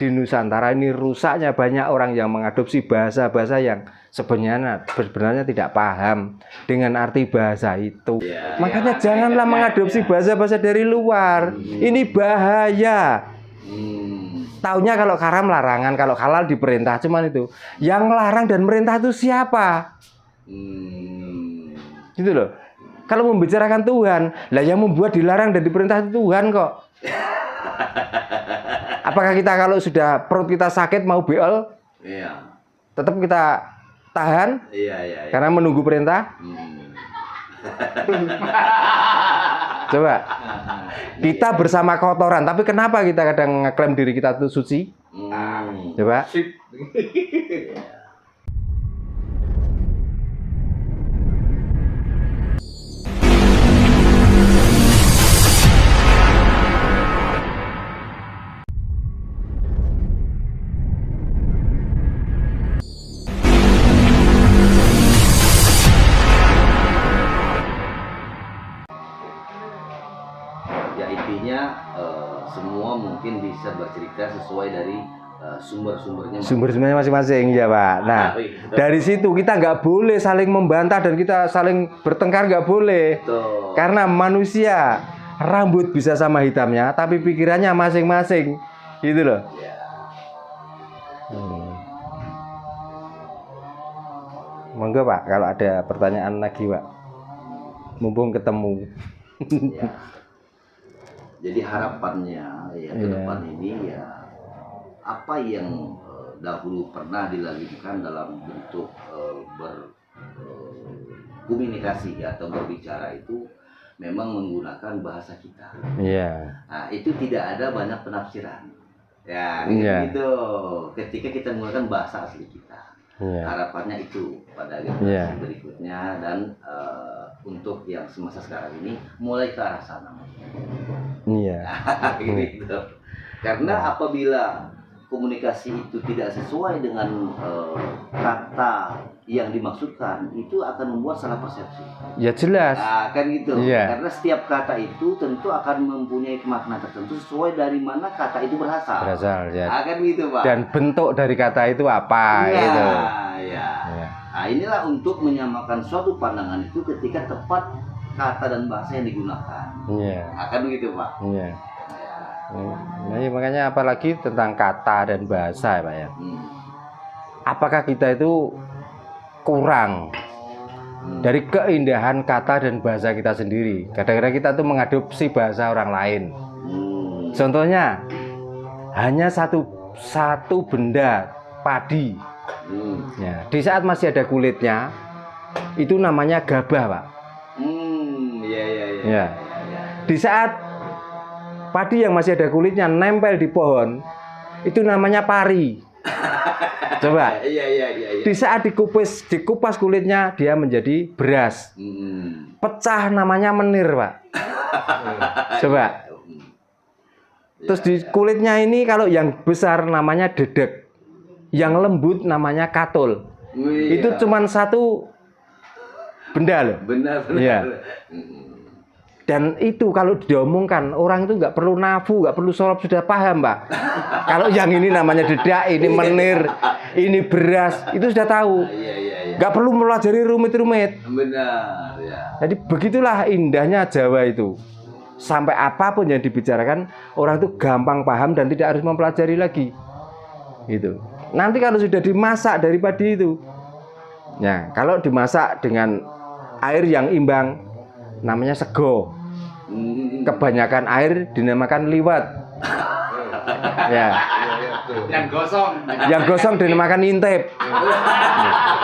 di Nusantara ini rusaknya banyak orang yang mengadopsi bahasa-bahasa yang sebenarnya tidak paham dengan arti bahasa itu. Makanya janganlah mengadopsi bahasa-bahasa dari luar. Ini bahaya. Taunya kalau haram larangan, kalau halal diperintah, cuman itu. Yang larang dan merintah itu siapa? Gitu loh. Kalau membicarakan Tuhan, lah yang membuat dilarang dan diperintah itu Tuhan kok. Apakah kita kalau sudah perut kita sakit mau beol, tetap kita tahan karena menunggu perintah? Coba kita bersama kotoran, tapi kenapa kita kadang ngeklaim diri kita itu suci? Coba. Semua mungkin bisa bercerita sesuai dari sumber-sumbernya masing-masing ya Pak. Nah dari situ kita nggak boleh saling membantah dan kita saling bertengkar, nggak boleh. Betul. Karena manusia rambut bisa sama hitamnya tapi pikirannya masing-masing gitu loh. Monggo Pak kalau ada pertanyaan lagi Pak, mumpung ketemu. Jadi harapannya ya ke depan ini ya apa yang dahulu pernah dilakukan dalam bentuk berkomunikasi atau berbicara itu memang menggunakan bahasa kita. Nah, itu tidak ada banyak penafsiran. Ya, gitu. Ketika kita menggunakan bahasa asli kita. Harapannya itu pada generasi berikutnya dan untuk yang semasa sekarang ini mulai ke arah sana. Gitu. Karena apabila komunikasi itu tidak sesuai dengan kata yang dimaksudkan, itu akan membuat salah persepsi. Ya jelas. Nah, kan gitu. Karena setiap kata itu tentu akan mempunyai makna tertentu sesuai dari mana kata itu berasal. Nah, kan gitu Pak. Dan bentuk dari kata itu apa gitu. Nah, inilah untuk menyamakan suatu pandangan itu ketika tepat kata dan bahasa yang digunakan. Akan begitu Pak. Nah, makanya apalagi tentang kata dan bahasa ya Pak ya. Apakah kita itu kurang dari keindahan kata dan bahasa kita sendiri? Kadang-kadang kita tuh mengadopsi bahasa orang lain. Contohnya hanya satu benda padi. Di saat masih ada kulitnya itu namanya gabah Pak. Di saat padi yang masih ada kulitnya nempel di pohon itu namanya pari. Coba. Di saat dikupas kulitnya dia menjadi beras. Pecah namanya menir Pak. Coba. Terus di kulitnya ini kalau yang besar namanya dedek, yang lembut namanya katul. Itu cuma satu benda loh. Benar. Dan itu kalau diomongkan orang itu nggak perlu nafu, nggak perlu sorop, sudah paham Pak. Kalau yang ini namanya dedak, ini menir, ini beras, itu sudah tahu. Nggak perlu melajari rumit-rumit. Benar. Jadi begitulah indahnya Jawa itu. Sampai apapun yang dibicarakan orang itu gampang paham dan tidak harus mempelajari lagi. Gitu. Nanti kalau sudah dimasak dari padi itu, ya kalau dimasak dengan air yang imbang, namanya sego. Kebanyakan air dinamakan liwat. Yang gosong dinamakan intip.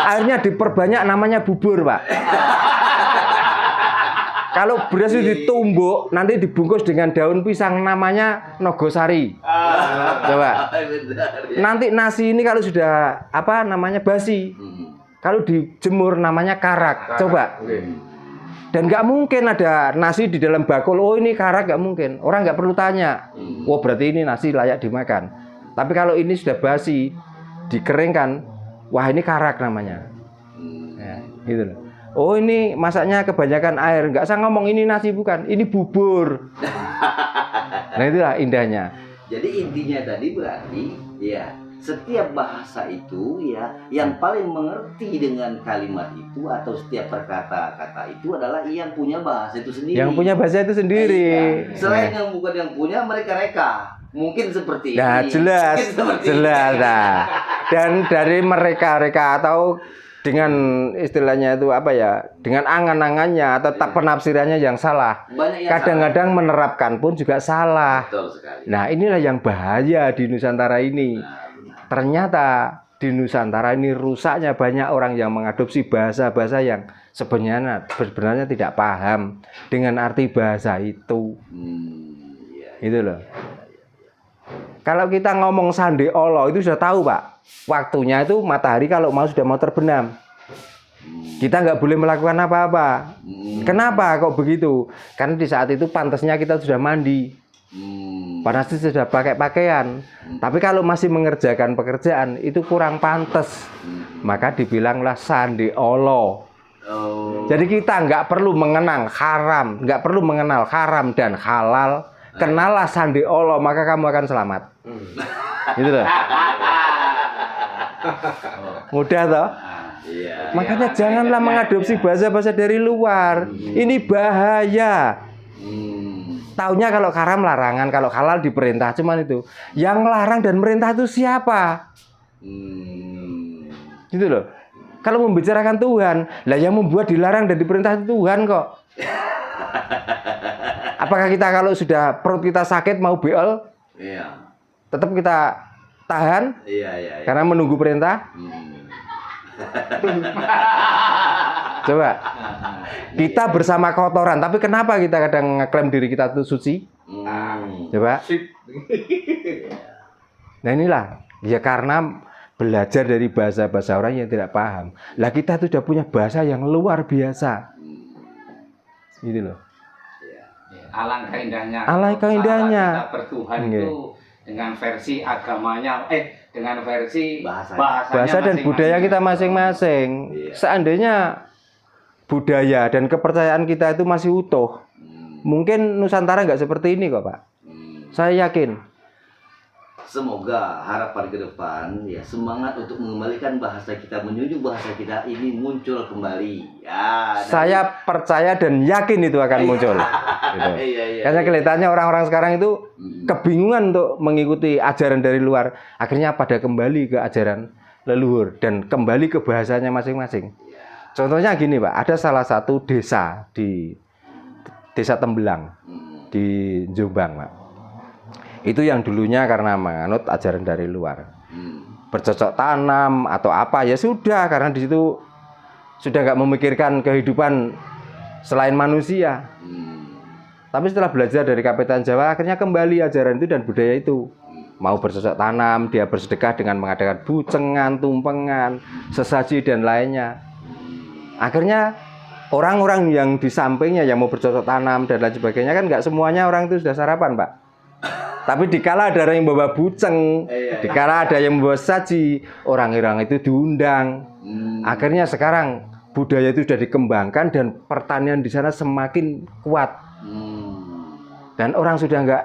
Airnya diperbanyak namanya bubur Pak. Kalau beras itu ditumbuk nanti dibungkus dengan daun pisang namanya nogosari. Coba. Nanti nasi ini kalau sudah basi, kalau dijemur namanya karak. Coba. Dan nggak mungkin ada nasi di dalam bakul, oh ini karak, nggak mungkin. Orang nggak perlu tanya, oh berarti ini nasi layak dimakan. Tapi kalau ini sudah basi, dikeringkan, wah ini karak namanya. Gitu loh. Oh ini masaknya kebanyakan air, nggak usah ngomong ini nasi, bukan, ini bubur. Nah itulah indahnya. Jadi intinya tadi berarti Iya, setiap bahasa itu ya yang paling mengerti dengan kalimat itu atau setiap kata-kata itu adalah yang punya bahasa itu sendiri. Yang punya bahasa itu sendiri. Iya. Selain yang bukan yang punya, mereka reka. Mungkin seperti nah, ini. jelas, jelas. Nah. Dan dari mereka atau dengan istilahnya itu apa ya, dengan angan-angannya atau penafsirannya yang salah. Kadang-kadang menerapkan pun juga salah. Betul sekali. Nah, inilah yang bahaya di Nusantara ini. Ternyata di Nusantara ini rusaknya banyak orang yang mengadopsi bahasa-bahasa yang sebenarnya tidak paham dengan arti bahasa itu. Itu loh. Kalau kita ngomong Sande Olo itu sudah tahu, Pak. Waktunya itu matahari kalau sudah mau terbenam. Kita nggak boleh melakukan apa-apa. Kenapa kok begitu? Karena di saat itu pantasnya kita sudah mandi. Pantasnya sudah pakai pakaian. Tapi kalau masih mengerjakan pekerjaan itu kurang pantas. Maka dibilanglah Sande Olo. Jadi kita nggak perlu mengenang haram, nggak perlu mengenal haram dan halal. Kenalah Sande Olo, maka kamu akan selamat. Gitu loh. Mudah toh? Iya. Makanya janganlah mengadopsi bahasa-bahasa dari luar. Ini bahaya. Taunya kalau haram larangan, kalau halal diperintah, cuman itu. Yang larang dan merintah itu siapa? Gitu loh. Kalau membicarakan Tuhan, lah yang membuat dilarang dan diperintah itu Tuhan kok. Apakah kita kalau sudah perut kita sakit mau beol? Iya. Tetap kita tahan? Iya. Karena menunggu perintah? Coba. Kita bersama kotoran, tapi kenapa kita kadang ngeklaim diri kita itu suci? Coba. Nah inilah, ya karena belajar dari bahasa-bahasa orang yang tidak paham. Lah kita itu sudah punya bahasa yang luar biasa. Gitu loh. Alangkah indahnya. Alangkah indahnya. Kita bertuhan itu dengan versi agamanya, dengan versi bahasanya bahasa dan budaya kita masing-masing. Seandainya budaya dan kepercayaan kita itu masih utuh, mungkin Nusantara nggak seperti ini kok, Pak. Saya yakin. Semoga harapan ke depan ya semangat untuk mengembalikan bahasa kita, menjunjung bahasa kita ini muncul kembali. Ya. Saya percaya dan yakin itu akan muncul. Gitu. Karena kelihatannya orang-orang sekarang itu kebingungan untuk mengikuti ajaran dari luar, akhirnya pada kembali ke ajaran leluhur dan kembali ke bahasanya masing-masing. Contohnya gini, Pak, ada salah satu desa di Desa Tembelang di Jombang, Pak. Itu yang dulunya karena menganut ajaran dari luar, bercocok tanam atau apa ya sudah, karena di situ sudah nggak memikirkan kehidupan selain manusia. Tapi setelah belajar dari Kapitan Jawa, akhirnya kembali ajaran itu dan budaya itu. Mau bercocok tanam, dia bersedekah dengan mengadakan bucengan, tumpengan, sesaji dan lainnya. Akhirnya orang-orang yang di sampingnya yang mau bercocok tanam dan lain sebagainya kan nggak semuanya orang itu sudah sarapan, Pak. Tapi dikala ada orang yang bawa buceng, dikala ada yang membawa saji, orang-orang itu diundang. Akhirnya sekarang budaya itu sudah dikembangkan dan pertanian di sana semakin kuat. Dan orang sudah nggak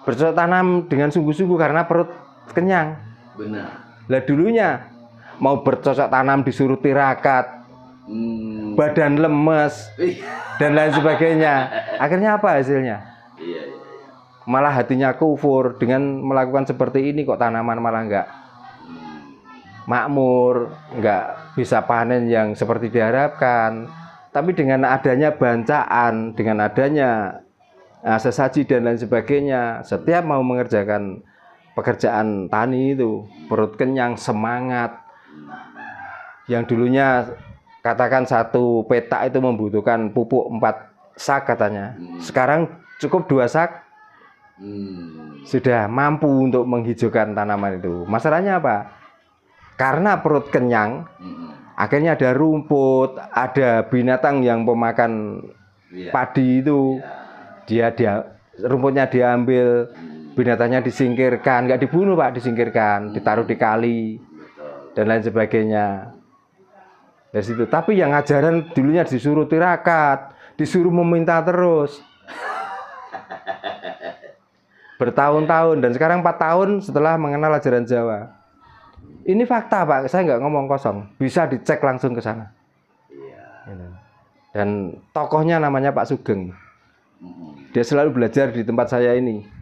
bercocok tanam dengan sungguh-sungguh karena perut kenyang. Benar. Lah dulunya mau bercocok tanam disuruh tirakat, badan lemes dan lain sebagainya. Akhirnya apa hasilnya? Malah hatinya kufur dengan melakukan seperti ini, kok tanaman malah nggak makmur, nggak bisa panen yang seperti diharapkan. Tapi dengan adanya bancaan, dengan adanya sesaji dan lain sebagainya, setiap mau mengerjakan pekerjaan tani itu perut kenyang, semangat. Yang dulunya katakan satu petak itu membutuhkan pupuk 4 sak katanya, sekarang cukup 2 sak. Sudah mampu untuk menghijaukan tanaman itu. Masalahnya apa? Karena perut kenyang, akhirnya ada rumput, ada binatang yang pemakan padi itu. Dia rumputnya diambil, binatangnya disingkirkan, nggak dibunuh, Pak, disingkirkan, ditaruh di kali dan lain sebagainya. Dari situ. Tapi yang ajaran dulunya disuruh tirakat, disuruh meminta terus. bertahun-tahun dan sekarang 4 tahun setelah mengenal ajaran Jawa. Ini fakta Pak, saya nggak ngomong kosong. Bisa dicek langsung ke sana. Iya. Dan tokohnya namanya Pak Sugeng. Dia selalu belajar di tempat saya ini.